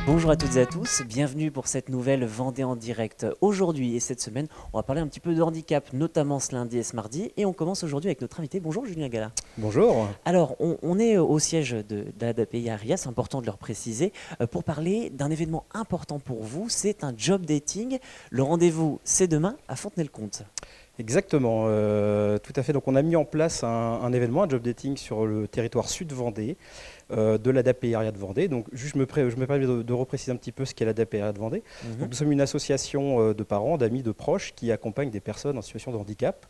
Bonjour à toutes et à tous, bienvenue pour cette nouvelle Vendée en direct. Aujourd'hui et cette semaine, on va parler un petit peu de handicap, notamment ce lundi et ce mardi. Et on commence aujourd'hui avec notre invité. Bonjour Julien Gala. Bonjour. Alors, on est au siège de l'ADAPI ARIA, c'est important de le préciser, pour parler d'un événement important pour vous. C'est un job dating. Le rendez-vous, c'est demain à Fontenay-le-Comte. Exactement, tout à fait. Donc on a mis en place un événement, un job dating sur le territoire sud Vendée, de l'ADAPI ARIA de Vendée. Donc juste je me permets de repréciser un petit peu ce qu'est l'ADAPI ARIA de Vendée. Donc Mhm. nous sommes une association de parents, d'amis, de proches qui accompagnent des personnes en situation de handicap.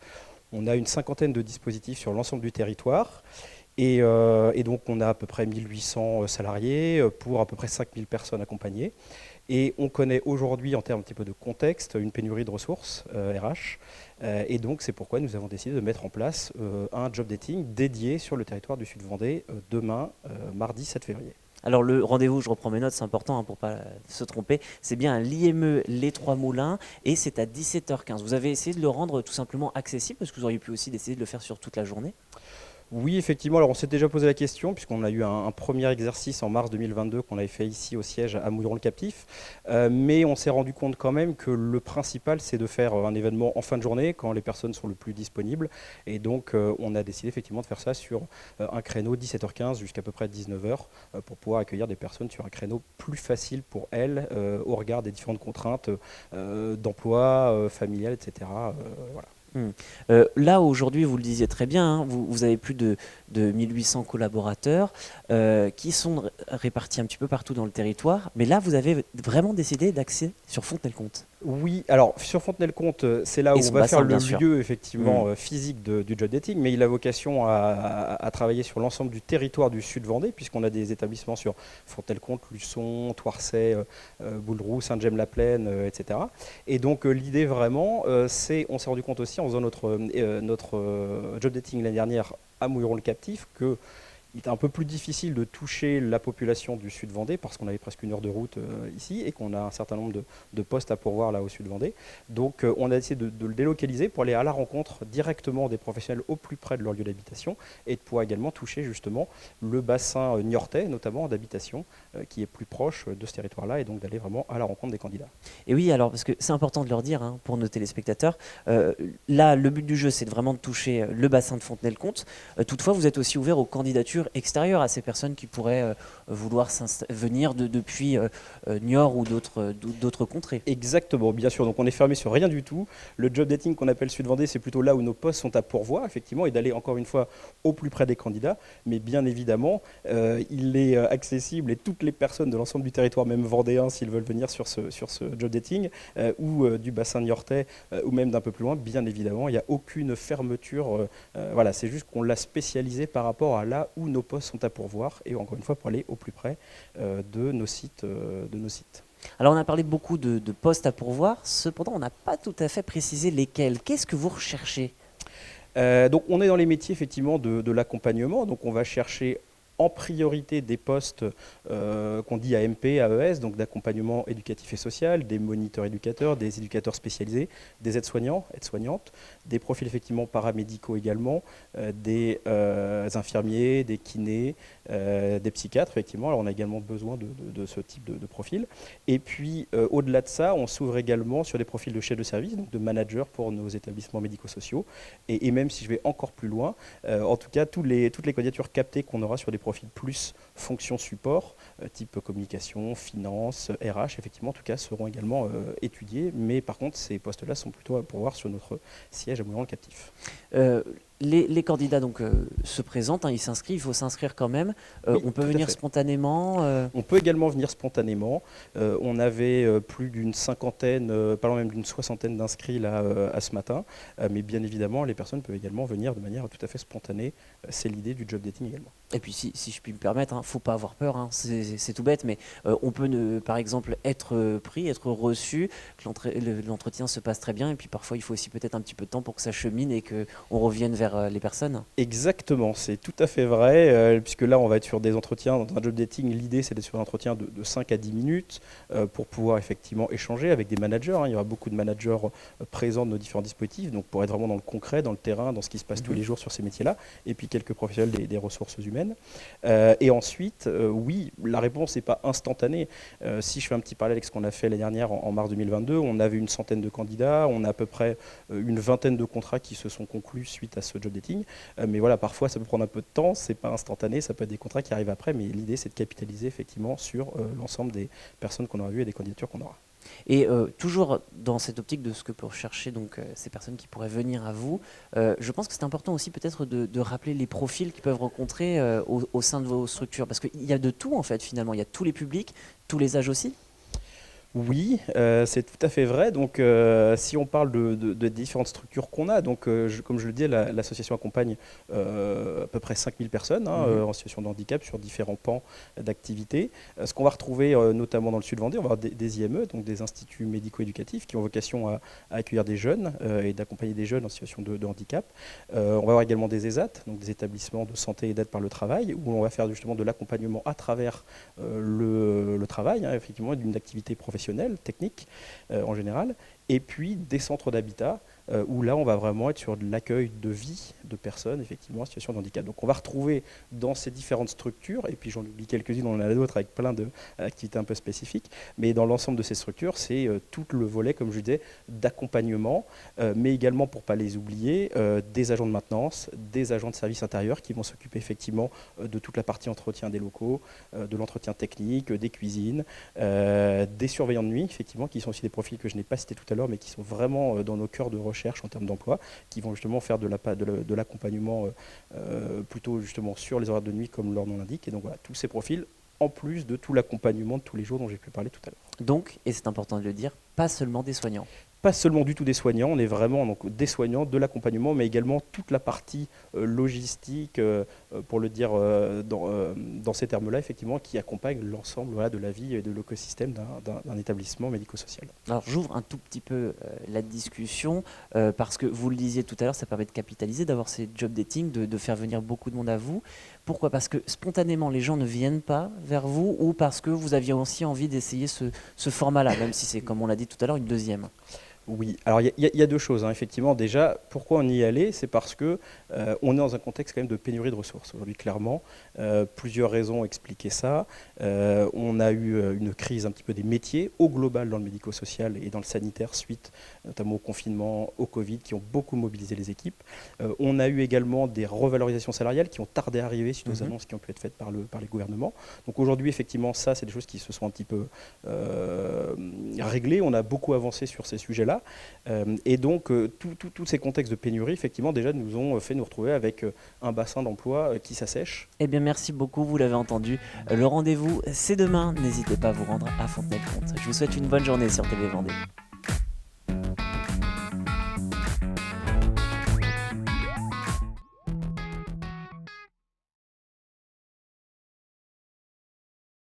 On a une cinquantaine de dispositifs sur l'ensemble du territoire. Et donc on a à peu près 1800 salariés pour à peu près 5000 personnes accompagnées. Et on connaît aujourd'hui, en termes un petit peu de contexte, une pénurie de ressources RH. Et donc, c'est pourquoi nous avons décidé de mettre en place un job dating dédié sur le territoire du Sud-Vendée demain, mardi 7 février. Alors le rendez-vous, je reprends mes notes, c'est important pour ne pas se tromper, c'est bien à l'IME Les Trois Moulins et c'est à 17h15. Vous avez essayé de le rendre tout simplement accessible parce que vous auriez pu aussi décider de le faire sur toute la journée. Oui, effectivement. Alors, on s'est déjà posé la question, puisqu'on a eu un premier exercice en mars 2022 qu'on avait fait ici au siège à Mouilleron-le-Captif. Mais on s'est rendu compte quand même que le principal, c'est de faire un événement en fin de journée, quand les personnes sont le plus disponibles. Et donc, on a décidé effectivement de faire ça sur un créneau 17h15 jusqu'à peu près 19h, pour pouvoir accueillir des personnes sur un créneau plus facile pour elles, au regard des différentes contraintes d'emploi, familiales, etc. Voilà. Là, aujourd'hui, vous le disiez très bien, hein, vous avez plus de 1800 collaborateurs qui sont répartis un petit peu partout dans le territoire. Mais là, vous avez vraiment décidé d'axer sur Fontenay-le-Comte. Oui, alors sur Fontenay-le-Comte, c'est là Et où on son va faire bassin, le bien sûr. lieu Hmm. effectivement physique du job dating, mais il a vocation à travailler sur l'ensemble du territoire du Sud-Vendée, puisqu'on a des établissements sur Fontenay-le-Comte, Luçon, Toircet, Bouleroux, Saint-James-la-Plaine, etc. Et donc l'idée vraiment, on s'est rendu compte aussi en faisant notre job dating l'année dernière à Mouilleron-le-Captif que il était un peu plus difficile de toucher la population du Sud-Vendée parce qu'on avait presque une heure de route ici et qu'on a un certain nombre de postes à pourvoir là au Sud-Vendée. Donc on a essayé de le délocaliser pour aller à la rencontre directement des professionnels au plus près de leur lieu d'habitation et de pouvoir également toucher justement le bassin niortais, notamment d'habitation, qui est plus proche de ce territoire-là et donc d'aller vraiment à la rencontre des candidats. Et oui, alors, parce que c'est important de leur dire, hein, pour nos téléspectateurs, là, le but du jeu, c'est vraiment de toucher le bassin de Fontenay-le-Comte. Toutefois, vous êtes aussi ouvert aux candidatures extérieures à ces personnes qui pourraient vouloir venir depuis Niort ou d'autres contrées. Exactement, bien sûr. Donc on est fermé sur rien du tout. Le job dating qu'on appelle Sud-Vendée, c'est plutôt là où nos postes sont à pourvoir, effectivement, et d'aller encore une fois au plus près des candidats. Mais bien évidemment, il est accessible et toutes les personnes de l'ensemble du territoire, même vendéen, s'ils veulent venir sur ce job dating, ou du bassin niortais, ou même d'un peu plus loin, bien évidemment, il n'y a aucune fermeture. Voilà, c'est juste qu'on l'a spécialisé par rapport à là où nos postes sont à pourvoir, et encore une fois, pour aller au plus près de nos sites. Alors, on a parlé beaucoup de postes à pourvoir, cependant, on n'a pas tout à fait précisé lesquels. Qu'est-ce que vous recherchez? Donc on est dans les métiers effectivement de l'accompagnement, donc on va chercher en priorité des postes qu'on dit AMP, AES, donc d'accompagnement éducatif et social, des moniteurs éducateurs, des éducateurs spécialisés, des aides-soignants, aides-soignantes, des profils effectivement paramédicaux également, des infirmiers, des kinés, des psychiatres effectivement. Alors on a également besoin de ce type de profil. Et puis au-delà de ça, on s'ouvre également sur des profils de chefs de service, donc de managers pour nos établissements médico-sociaux. Et même si je vais encore plus loin, en tout cas toutes les candidatures captées qu'on aura sur des profils plus fonction support, type communication, finance, RH, effectivement, en tout cas, seront également étudiés. Mais par contre, ces postes-là sont plutôt à pourvoir sur notre siège à Mouilleron-le-Captif. Euh, les candidats donc se présentent, hein, ils s'inscrivent, il faut s'inscrire quand même. Oui, On peut tout à venir fait. spontanément. On peut également venir spontanément. On avait plus d'une cinquantaine, parlant même d'une soixantaine d'inscrits là à ce matin. Mais bien évidemment, les personnes peuvent également venir de manière tout à fait spontanée. C'est l'idée du job dating également. Et puis si je puis me permettre, il ne faut pas avoir peur, hein, c'est tout bête, mais on peut par exemple être pris, être reçu, que l'entretien se passe très bien, et puis parfois il faut aussi peut-être un petit peu de temps pour que ça chemine et qu'on revienne vers les personnes. Exactement, c'est tout à fait vrai, puisque là, on va être sur des entretiens. Dans un job dating, l'idée, c'est d'être sur un entretien de 5 à 10 minutes pour pouvoir effectivement échanger avec des managers, hein. Il y aura beaucoup de managers présents de nos différents dispositifs, donc pour être vraiment dans le concret, dans le terrain, dans ce qui se passe tous les jours sur ces métiers-là, et puis quelques professionnels des ressources humaines. Et ensuite, oui, la réponse n'est pas instantanée. Si je fais un petit parallèle avec ce qu'on a fait l'année dernière, en mars 2022, on avait une centaine de candidats, on a à peu près une vingtaine de contrats qui se sont conclus suite à ce job dating. Mais voilà, parfois ça peut prendre un peu de temps, c'est pas instantané, ça peut être des contrats qui arrivent après, mais l'idée c'est de capitaliser effectivement sur l'ensemble des personnes qu'on aura vues et des candidatures qu'on aura. Et toujours dans cette optique de ce que peuvent chercher donc, ces personnes qui pourraient venir à vous, je pense que c'est important aussi peut-être de rappeler les profils qu'ils peuvent rencontrer au sein de vos structures. Parce qu'il y a de tout en fait finalement, il y a tous les publics, tous les âges aussi. Oui, c'est tout à fait vrai. Donc, si on parle de différentes structures qu'on a, donc, comme je le dis, l'association accompagne à peu près 5000 personnes, hein, en situation de handicap sur différents pans d'activité. Ce qu'on va retrouver notamment dans le sud Vendée, on va avoir des IME, donc des instituts médico-éducatifs qui ont vocation à accueillir des jeunes et d'accompagner des jeunes en situation de handicap. On va avoir également des ESAT, donc des établissements de santé et d'aide par le travail, où on va faire justement de l'accompagnement à travers le travail, hein, effectivement, d'une activité professionnelle, technique en général, et puis des centres d'habitat où là on va vraiment être sur de l'accueil de vie de personnes effectivement en situation de handicap. Donc on va retrouver dans ces différentes structures, et puis j'en oublie quelques-unes, on en a d'autres avec plein d'activités un peu spécifiques, mais dans l'ensemble de ces structures, c'est tout le volet, comme je disais, d'accompagnement, mais également, pour ne pas les oublier, des agents de maintenance, des agents de service intérieur qui vont s'occuper effectivement de toute la partie entretien des locaux, de l'entretien technique, des cuisines, des surveillants de nuit, effectivement, qui sont aussi des profils que je n'ai pas cités tout à l'heure, mais qui sont vraiment dans nos cœurs de recherche en termes d'emploi, qui vont justement faire de l'accompagnement plutôt justement sur les horaires de nuit, comme leur nom l'indique. Et donc voilà, tous ces profils, en plus de tout l'accompagnement de tous les jours dont j'ai pu parler tout à l'heure. Donc, et c'est important de le dire, pas seulement des soignants. Pas seulement du tout des soignants, on est vraiment donc, des soignants, de l'accompagnement, mais également toute la partie logistique, pour le dire dans ces termes-là, effectivement, qui accompagne l'ensemble voilà, de la vie et de l'écosystème d'un établissement médico-social. Alors j'ouvre un tout petit peu la discussion parce que vous le disiez tout à l'heure, ça permet de capitaliser, d'avoir ces job dating, de faire venir beaucoup de monde à vous. Pourquoi? Parce que spontanément les gens ne viennent pas vers vous, ou parce que vous aviez aussi envie d'essayer ce format-là, même si c'est, comme on l'a dit tout à l'heure, une deuxième. Oui, alors il y a deux choses, hein. Effectivement. Déjà, pourquoi on y est allé? C'est parce que on est dans un contexte quand même de pénurie de ressources aujourd'hui, clairement. Plusieurs raisons ont expliqué ça. On a eu une crise un petit peu des métiers au global dans le médico-social et dans le sanitaire, suite notamment au confinement, au Covid, qui ont beaucoup mobilisé les équipes. On a eu également des revalorisations salariales qui ont tardé à arriver suite aux annonces qui ont pu être faites par les gouvernements. Donc aujourd'hui, effectivement, ça, c'est des choses qui se sont un petit peu réglées. On a beaucoup avancé sur ces sujets-là. Et donc, tous ces contextes de pénurie, effectivement, déjà nous ont fait nous retrouver avec un bassin d'emploi qui s'assèche. Eh bien, merci beaucoup, vous l'avez entendu. Le rendez-vous, c'est demain. N'hésitez pas à vous rendre à Fontenay-le-Comte. Je vous souhaite une bonne journée sur TV Vendée.